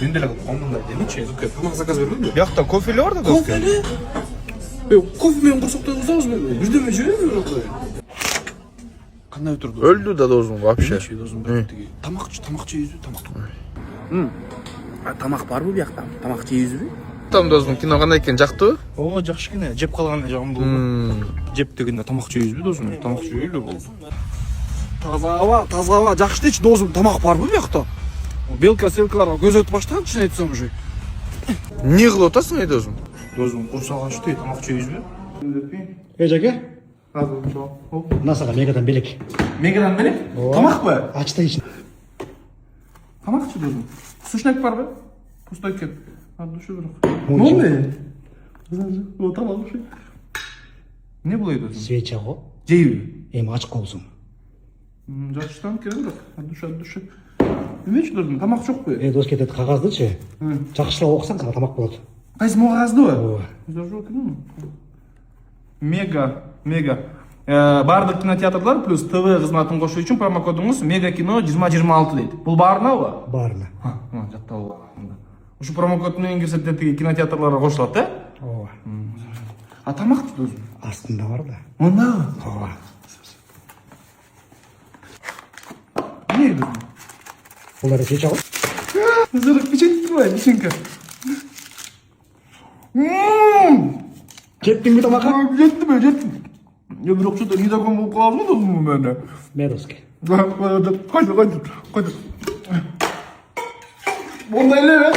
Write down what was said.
мен деле ондай демечи тамак заказ бербейби? Бияқта кофелі бар да доска? Кофели? Кофе менен курсоктой кылсаңызбы? Бирдеме жебейби жокпу? Кандай турду? Өлді да досым вообще. Тамак жейбизби? Тамак. Тамак барбы биякта? Тамак жейбизби? Там досым кино кандай экен, жактыбы? Ооба, жакшы кене. Жеп калган жагым болду. Жеп дегенде тамак жейбизби досум? Тамак жейбейле болду. Таза аба, жакшы дечи досум, тамак барбы биякта? Белка селкаларга көз өтүп баштаган, чын айтсам уже. Не кылып атасың ай досым? Досум, курсак ачты, тамак жейбизби? Жаке, Азыр ошо. мына сага мегадан белек. Мегадан белек? Тамакпы? Ачты ичин. Тамакчы досум. Сушняк барбы? Пустой экен. От души бирок. Молду? О, тамак уши. Не болот досум? Свеча го. Жейби? Эми ачык болсун. Жакшытан керек бирок. От души. Эмнечи досум, тамак жокпу? Дос кетет кагаздычы. Жакшылап окусаң сага тамак болот. Кайсы кагаздыбы? Ооба. Мега. Бардык кинотеатрлар плюс ТВ кызматын кошуу үчүн промокодуңуз Мега кино 2026 дейт. Бул баарынабы? Баарына. Жаттап алган. Ушу промокод менен кирсек тиги кинотеатрларга кошулат, э? Ооба. А тамакты досум? Астында бар да. Ондабы? Ооба. Эмне досум? Булар свеча го. Зырык печенье, печенька. Жеттиңби тамакка? Жеттим. Я бирок что-то не таком болуп калабы досум мене. Медоске. Койду. Мондай эле.